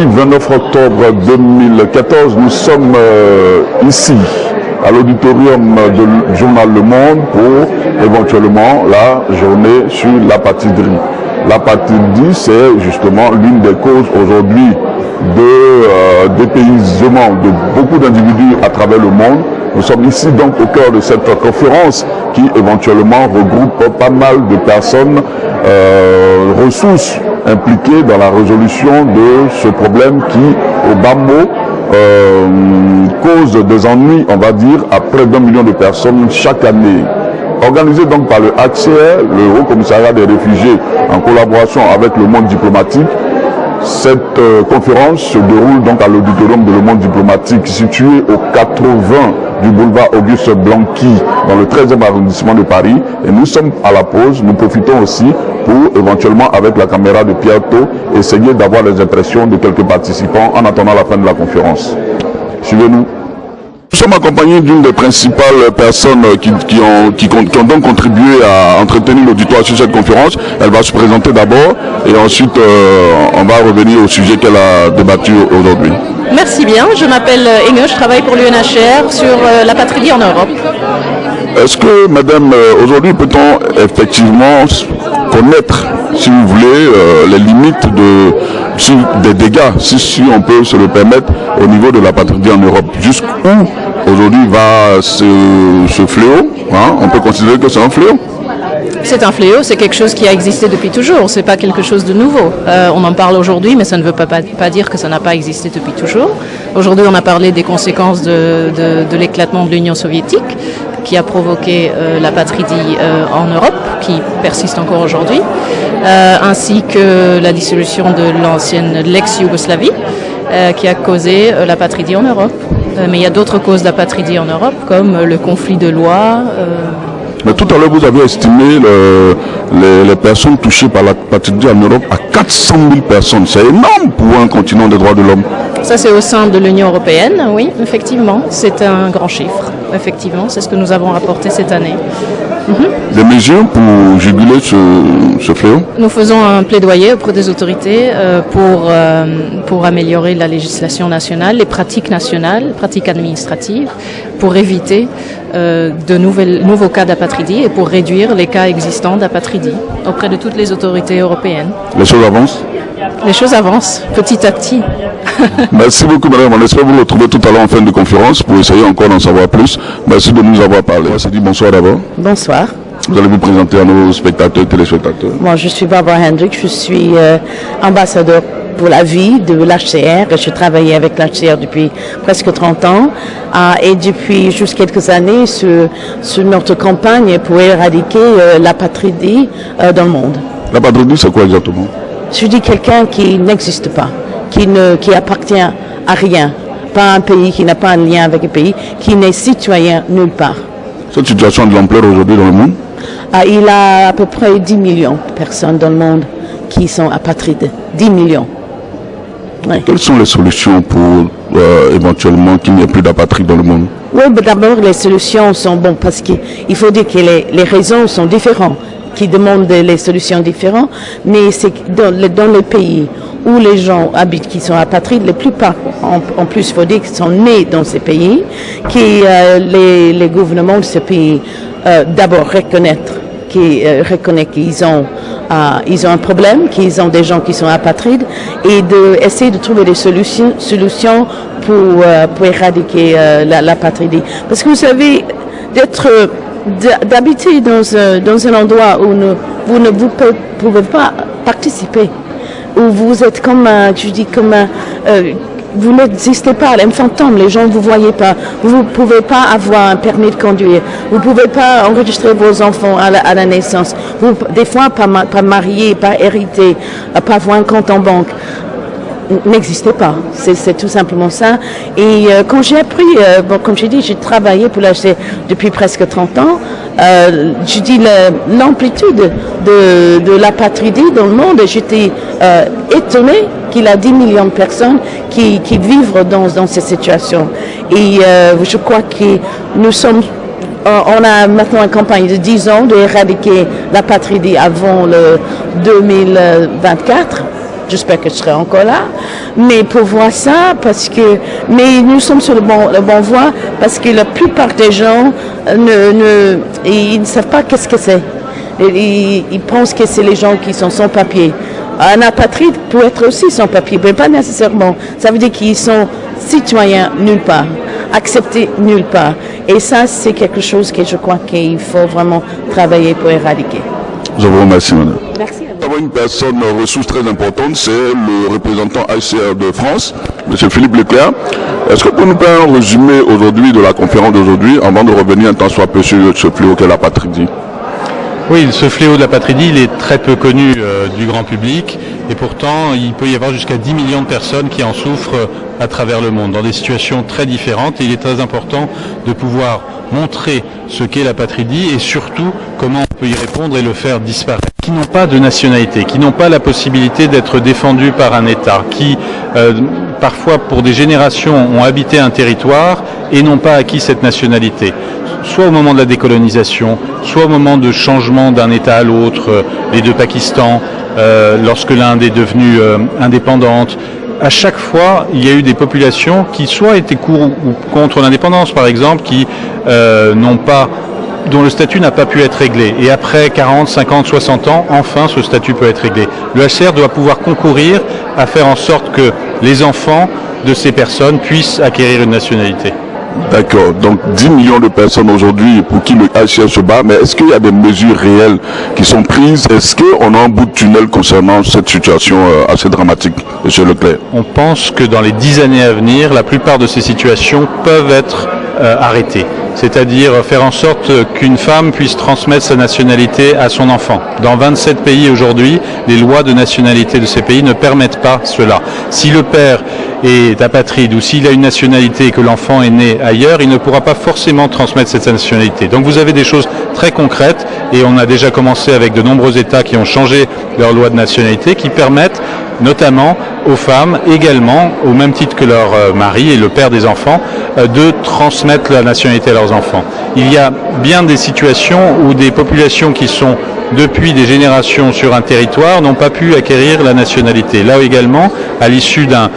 29 octobre 2014, nous sommes ici à l'auditorium du journal Le Monde pour éventuellement la journée sur l'apatridie. L'apatridie, c'est justement l'une des causes aujourd'hui de dépaysement de beaucoup d'individus à travers le monde. Nous sommes ici donc au cœur de cette conférence qui éventuellement regroupe pas mal de personnes ressources impliquées dans la résolution de ce problème qui, au bas mot, cause des ennuis, on va dire, à près d'1 million de personnes chaque année. Organisé donc par le HCR, le Haut Commissariat des réfugiés, en collaboration avec le monde diplomatique. Cette conférence se déroule donc à l'auditorium de Le Monde diplomatique situé au 80 du boulevard Auguste Blanqui dans le 13e arrondissement de Paris. Et nous sommes à la pause, nous profitons aussi pour éventuellement avec la caméra de Pierre Thau essayer d'avoir les impressions de quelques participants en attendant la fin de la conférence. Suivez-nous. Nous sommes accompagnés d'une des principales personnes qui ont donc contribué à entretenir l'auditoire sur cette conférence. Elle va se présenter d'abord et ensuite on va revenir au sujet qu'elle a débattu aujourd'hui. Merci bien, je m'appelle Inge, je travaille pour l'UNHCR sur l'apatridie en Europe. Est-ce que, madame, aujourd'hui peut-on effectivement connaître, si vous voulez, les limites des dégâts, si on peut se le permettre, au niveau de l'apatridie en Europe? Jusqu'où aujourd'hui va ce fléau, hein? On peut considérer que c'est un fléau? C'est un fléau, c'est quelque chose qui a existé depuis toujours, c'est pas quelque chose de nouveau. On en parle aujourd'hui, mais ça ne veut pas dire que ça n'a pas existé depuis toujours. Aujourd'hui, on a parlé des conséquences de l'éclatement de l'Union soviétique, qui a provoqué l'apatridie en Europe, qui persiste encore aujourd'hui, ainsi que la dissolution de l'ex-Yougoslavie, qui a causé l'apatridie en Europe. Mais il y a d'autres causes d'apatridie en Europe, comme le conflit de loi. Mais tout à l'heure, vous avez estimé les personnes touchées par l'apatridie en Europe à 400 000 personnes. C'est énorme pour un continent des droits de l'homme. Ça, c'est au sein de l'Union européenne, oui, effectivement. C'est un grand chiffre, effectivement. C'est ce que nous avons rapporté cette année. Des mesures pour juguler ce fléau? Nous faisons un plaidoyer auprès des autorités pour améliorer la législation nationale, les pratiques nationales, pratiques administratives, pour éviter de nouveaux cas d'apatridie et pour réduire les cas existants d'apatridie auprès de toutes les autorités européennes. Les choses avancent? Les choses avancent, petit à petit. Merci beaucoup, madame. On espère vous retrouver tout à l'heure en fin de conférence pour essayer encore d'en savoir plus. Merci de nous avoir parlé. On s'est dit bonsoir d'abord. Bonsoir. Vous allez vous présenter à nos spectateurs et téléspectateurs. Moi, je suis Barbara Hendrick, je suis ambassadeur pour la vie de l'HCR. Je travaille avec l'HCR depuis presque 30 ans et depuis juste quelques années sur notre campagne pour éradiquer l'apatridie dans le monde. L'apatridie, c'est quoi exactement? Je dis quelqu'un qui n'existe pas, qui appartient à rien, pas un pays, qui n'a pas un lien avec un pays, qui n'est citoyen nulle part. Cette situation a de l'ampleur aujourd'hui dans le monde? Il y a à peu près 10 millions de personnes dans le monde qui sont apatrides. 10 millions. Ouais. Quelles sont les solutions pour éventuellement qu'il n'y ait plus d'apatrides dans le monde? Oui, d'abord les solutions sont bonnes parce qu'il faut dire que les raisons sont différentes, qui demandent les solutions différentes, mais c'est dans les pays où les gens habitent, qui sont apatrides, les plupart, en plus, il faut dire qu'ils sont nés dans ces pays, les gouvernements de ces pays d'abord reconnaissent qu'ils ont un problème, qu'ils ont des gens qui sont apatrides, et d'essayer de trouver des solutions pour éradiquer l'apatridie. Parce que vous savez, d'habiter dans un endroit où vous ne pouvez pas participer, où vous êtes vous n'existez pas, un fantôme, les gens ne vous voyez pas, vous ne pouvez pas avoir un permis de conduire, vous ne pouvez pas enregistrer vos enfants à la naissance, des fois pas marier, pas hériter, pas avoir un compte en banque. N'existait pas, c'est tout simplement ça. Et quand j'ai appris, comme j'ai dit, j'ai travaillé pour l'HCR depuis presque 30 ans, je dis l'amplitude de l'apatridie dans le monde, j'étais étonnée qu'il y a 10 millions de personnes qui vivent dans ces situations. Et je crois que on a maintenant une campagne de 10 ans d'éradiquer l'apatridie avant le 2024. j'espère que je serai encore là, mais pour voir ça, mais nous sommes sur le bon voie, parce que la plupart des gens ils ne savent pas qu'est-ce que c'est. Ils pensent que c'est les gens qui sont sans papier. Un apatride peut être aussi sans papier, mais pas nécessairement. Ça veut dire qu'ils sont citoyens nulle part, acceptés nulle part. Et ça, c'est quelque chose que je crois qu'il faut vraiment travailler pour éradiquer. Je vous remercie, madame. Merci. Nous avons une personne ressource très importante, c'est le représentant HCR de France, M. Philippe Leclerc. Est-ce que vous pouvez nous faire un résumé aujourd'hui de la conférence d'aujourd'hui, avant de revenir un temps soit peu sur ce fléau qu'est l'apatridie? Oui, ce fléau de l'apatridie, il est très peu connu du grand public, et pourtant il peut y avoir jusqu'à 10 millions de personnes qui en souffrent à travers le monde, dans des situations très différentes, et il est très important de pouvoir montrer ce qu'est l'apatridie et surtout comment on peut y répondre et le faire disparaître. Qui n'ont pas de nationalité, qui n'ont pas la possibilité d'être défendus par un État, qui parfois pour des générations ont habité un territoire et n'ont pas acquis cette nationalité. Soit au moment de la décolonisation, soit au moment de changement d'un État à l'autre, les deux Pakistan, lorsque l'Inde est devenue indépendante. À chaque fois, il y a eu des populations qui soit étaient contre l'indépendance, par exemple, qui dont le statut n'a pas pu être réglé. Et après 40, 50, 60 ans, enfin, ce statut peut être réglé. Le HCR doit pouvoir concourir à faire en sorte que les enfants de ces personnes puissent acquérir une nationalité. D'accord, donc 10 millions de personnes aujourd'hui pour qui le HCR se bat, mais est-ce qu'il y a des mesures réelles qui sont prises? Est-ce qu'on a un bout de tunnel concernant cette situation assez dramatique, M. Leclerc? On pense que dans les 10 années à venir, la plupart de ces situations peuvent être arrêtées. C'est-à-dire faire en sorte qu'une femme puisse transmettre sa nationalité à son enfant. Dans 27 pays aujourd'hui, les lois de nationalité de ces pays ne permettent pas cela. Si le père est apatride ou s'il a une nationalité et que l'enfant est né ailleurs, il ne pourra pas forcément transmettre cette nationalité. Donc vous avez des choses très concrètes, et on a déjà commencé avec de nombreux États qui ont changé leur loi de nationalité, qui permettent notamment aux femmes, également, au même titre que leur mari et le père des enfants, de transmettre la nationalité à leurs enfants. Il y a bien des situations où des populations qui sont depuis des générations sur un territoire n'ont pas pu acquérir la nationalité. Là également, à l'issue d'un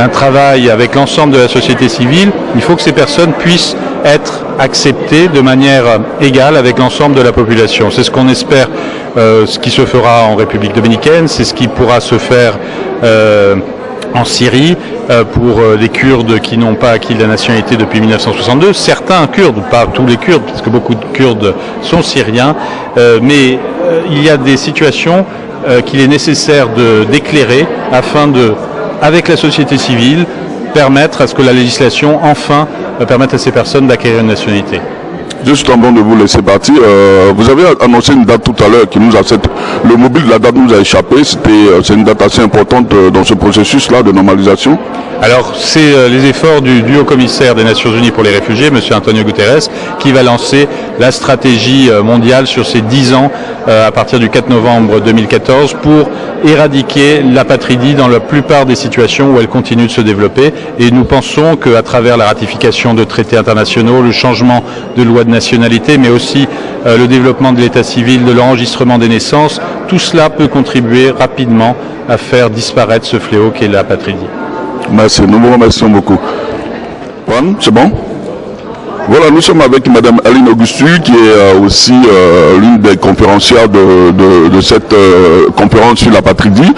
travail avec l'ensemble de la société civile, il faut que ces personnes puissent être acceptées de manière égale avec l'ensemble de la population. C'est ce qu'on espère, ce qui se fera en République dominicaine, c'est ce qui pourra se faire en Syrie pour les Kurdes qui n'ont pas acquis la nationalité depuis 1962. Certains Kurdes, pas tous les Kurdes, parce que beaucoup de Kurdes sont syriens, mais il y a des situations qu'il est nécessaire d'éclairer afin de, avec la société civile, permettre à ce que la législation, enfin, permette à ces personnes d'acquérir une nationalité. Juste avant de vous laisser partir, vous avez annoncé une date tout à l'heure qui nous a le mobile de la date nous a échappé. C'est une date assez importante dans ce processus-là de normalisation. Alors, c'est les efforts du haut-commissaire des Nations Unies pour les réfugiés, M. Antonio Guterres, qui va lancer la stratégie mondiale sur ces 10 ans à partir du 4 novembre 2014 pour éradiquer l'apatridie dans la plupart des situations où elle continue de se développer. Et nous pensons qu'à travers la ratification de traités internationaux, le changement de loi de nationalité, mais aussi le développement de l'état civil, de l'enregistrement des naissances, tout cela peut contribuer rapidement à faire disparaître ce fléau qu'est l'apatridie. Merci, nous vous remercions beaucoup. Juan, c'est bon? Voilà, nous sommes avec Mme Aline Augustu, qui est aussi l'une des conférencières de cette conférence sur l'apatridie.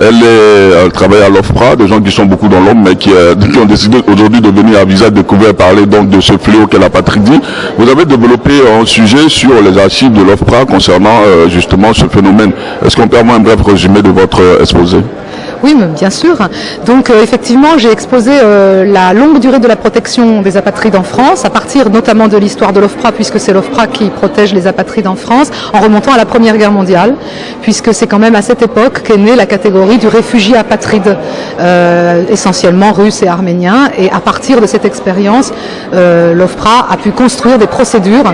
Elle travaille à l'OFPRA, des gens qui sont beaucoup dans l'ombre, mais qui ont décidé aujourd'hui de venir à visage découvert parler donc de ce fléau qu'est l'apatridie. Vous avez développé un sujet sur les archives de l'OFPRA concernant justement ce phénomène. Est-ce qu'on peut avoir un bref résumé de votre exposé? Oui, bien sûr. Donc effectivement, j'ai exposé la longue durée de la protection des apatrides en France, à partir notamment de l'histoire de l'OFPRA, puisque c'est l'OFPRA qui protège les apatrides en France, en remontant à la Première Guerre mondiale, puisque c'est quand même à cette époque qu'est née la catégorie du réfugié apatride, essentiellement russe et arménien. Et à partir de cette expérience, l'OFPRA a pu construire des procédures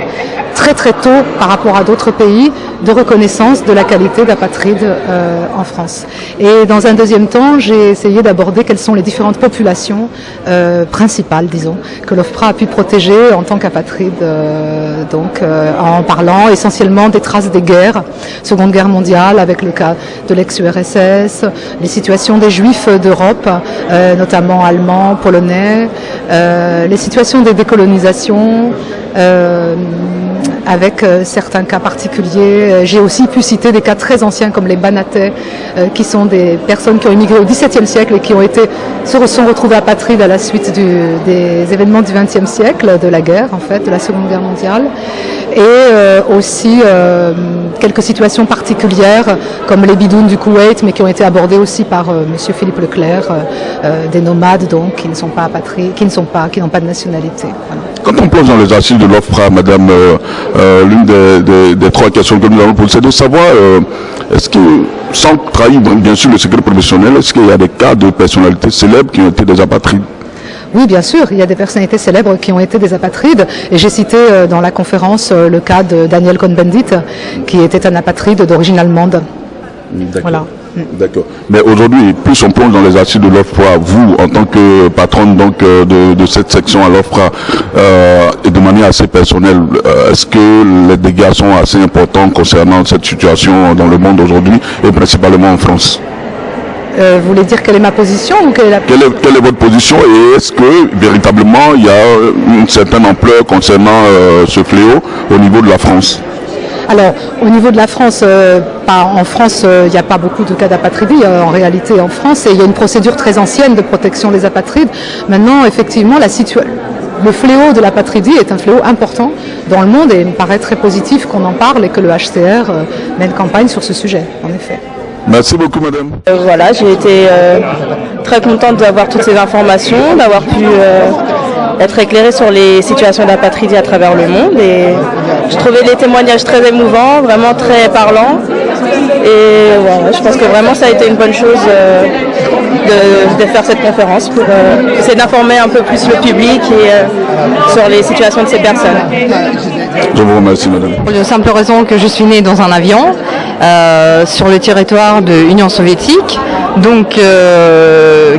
très très tôt par rapport à d'autres pays de reconnaissance de la qualité d'apatride en France. Et dans un deuxième temps, j'ai essayé d'aborder quelles sont les différentes populations principales, disons, que l'OFPRA a pu protéger en tant qu'apatride, en parlant essentiellement des traces des guerres, Seconde Guerre mondiale avec le cas de l'ex-URSS, les situations des Juifs d'Europe, notamment allemands, polonais, les situations des décolonisations, avec certains cas particuliers. J'ai aussi pu citer des cas très anciens comme les Banatais, qui sont des personnes qui ont immigré au XVIIe siècle et qui se sont retrouvées apatrides à la suite des événements du XXe siècle, de la guerre en fait, de la Seconde Guerre mondiale. Et aussi quelques situations particulières comme les bidounes du Koweït, mais qui ont été abordées aussi par monsieur Philippe Leclerc, des nomades donc qui ne sont pas apatrides, qui n'ont pas de nationalité. Voilà. Quand on plonge dans les archives de l'OFPRA, madame, l'une des trois questions que nous allons poser, c'est de savoir, est-ce que, sans trahir bien sûr le secret professionnel, est-ce qu'il y a des cas de personnalités célèbres qui ont été des apatrides? Oui, bien sûr, il y a des personnalités célèbres qui ont été des apatrides, et j'ai cité dans la conférence le cas de Daniel Cohn-Bendit, qui était un apatride d'origine allemande. D'accord. Voilà. D'accord. Mais aujourd'hui, plus on plonge dans les archives de l'OFPRA, vous, en tant que patronne donc, de cette section à l'OFPRA, et de manière assez personnelle, est-ce que les dégâts sont assez importants concernant cette situation dans le monde aujourd'hui, et principalement en France? Vous voulez dire quelle est ma position ou quelle est votre position, et est-ce que véritablement il y a une certaine ampleur concernant ce fléau au niveau de la France? Alors, au niveau de la France, en France, il n'y a pas beaucoup de cas d'apatridie en réalité en France, et il y a une procédure très ancienne de protection des apatrides. Maintenant, effectivement, le fléau de l'apatridie est un fléau important dans le monde, et il me paraît très positif qu'on en parle et que le HCR mène campagne sur ce sujet, en effet. Merci beaucoup, madame. Voilà, j'ai été très contente d'avoir toutes ces informations, d'avoir pu être éclairée sur les situations d'apatridie à travers le monde. Et je trouvais les témoignages très émouvants, vraiment très parlants. Et voilà, je pense que vraiment ça a été une bonne chose de faire cette conférence pour essayer d'informer un peu plus le public et sur les situations de ces personnes. Je vous remercie, madame. Pour la simple raison que je suis née dans un avion sur le territoire de l'Union soviétique, donc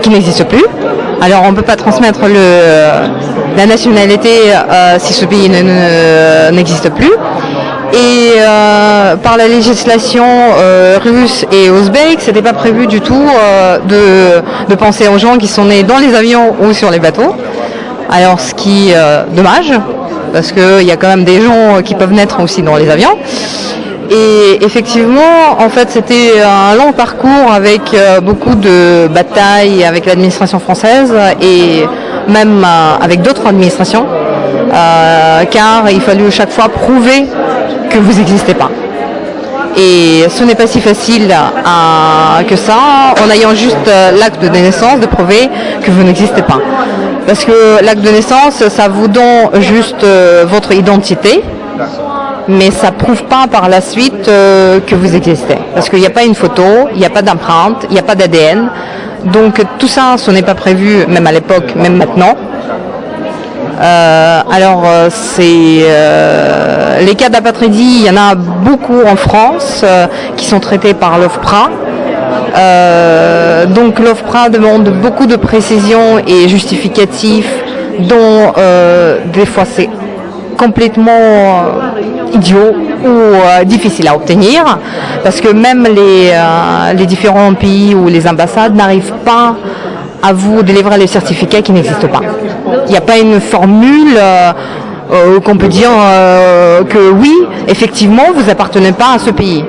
qui n'existe plus. Alors on ne peut pas transmettre la nationalité si ce pays n'existe plus. Et par la législation russe et ouzbek, c'était pas prévu du tout de penser aux gens qui sont nés dans les avions ou sur les bateaux. Alors ce qui est dommage, parce qu'il y a quand même des gens qui peuvent naître aussi dans les avions. Et effectivement, en fait, c'était un long parcours avec beaucoup de batailles avec l'administration française et même avec d'autres administrations, car il fallut chaque fois prouver que vous n'existez pas. Et ce n'est pas si facile que ça, en ayant juste l'acte de naissance, de prouver que vous n'existez pas. Parce que l'acte de naissance, ça vous donne juste votre identité, mais ça ne prouve pas par la suite que vous existez. Parce qu'il n'y a pas une photo, il n'y a pas d'empreinte, il n'y a pas d'ADN. Donc tout ça, ce n'est pas prévu, même à l'époque, même maintenant. Les cas d'apatridie, il y en a beaucoup en France qui sont traités par l'OFPRA. Donc l'OFPRA demande beaucoup de précisions et justificatifs dont des fois c'est complètement idiot ou difficile à obtenir, parce que même les différents pays ou les ambassades n'arrivent pas à vous délivrer les certificats qui n'existent pas. Il n'y a pas une formule qu'on peut dire que oui, effectivement, vous appartenez pas à ce pays.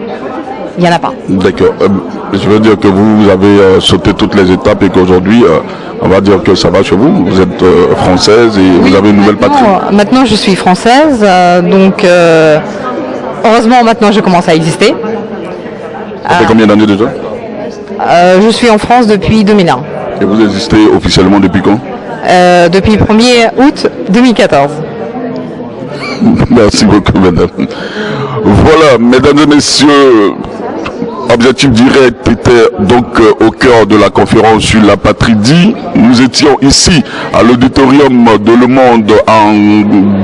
Il n'y en a pas. D'accord. Je veux dire que vous avez sauté toutes les étapes et qu'aujourd'hui, on va dire que ça va chez vous. Vous êtes française et oui, vous avez une nouvelle patrie. Maintenant, je suis française, donc heureusement, maintenant, je commence à exister. Ça fait combien d'années déjà? Je suis en France depuis 2001. Et vous existez officiellement depuis quand? Depuis le 1er août 2014. Merci beaucoup, madame. Voilà, mesdames et messieurs, Objectif direct était donc au cœur de la conférence sur l'apatridie. Nous étions ici à l'auditorium de Le Monde,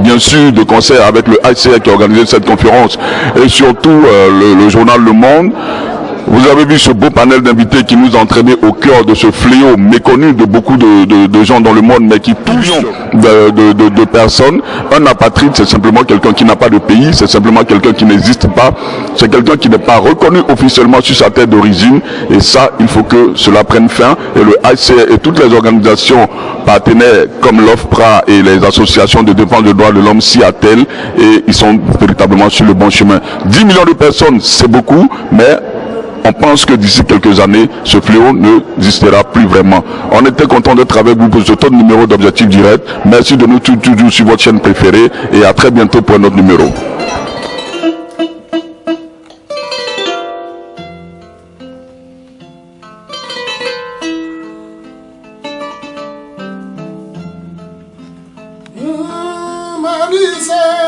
bien sûr de concert avec le HCR qui a organisé cette conférence et surtout le journal Le Monde. Vous avez vu ce beau panel d'invités qui nous a entraînés au cœur de ce fléau méconnu de beaucoup de gens dans le monde, mais qui touche de personnes. Un apatride, c'est simplement quelqu'un qui n'a pas de pays, c'est simplement quelqu'un qui n'existe pas, c'est quelqu'un qui n'est pas reconnu officiellement sur sa terre d'origine. Et ça, il faut que cela prenne fin. Et le HCR et toutes les organisations partenaires comme l'OFPRA et les associations de défense des droits de l'homme s'y attellent et ils sont véritablement sur le bon chemin. 10 millions de personnes, c'est beaucoup, mais on pense que d'ici quelques années, ce fléau n'existera plus vraiment. On était content d'être avec vous pour ce autre numéro d'Objectif Direct. Merci de nous toujours sur votre chaîne préférée et à très bientôt pour un autre numéro. Marisa.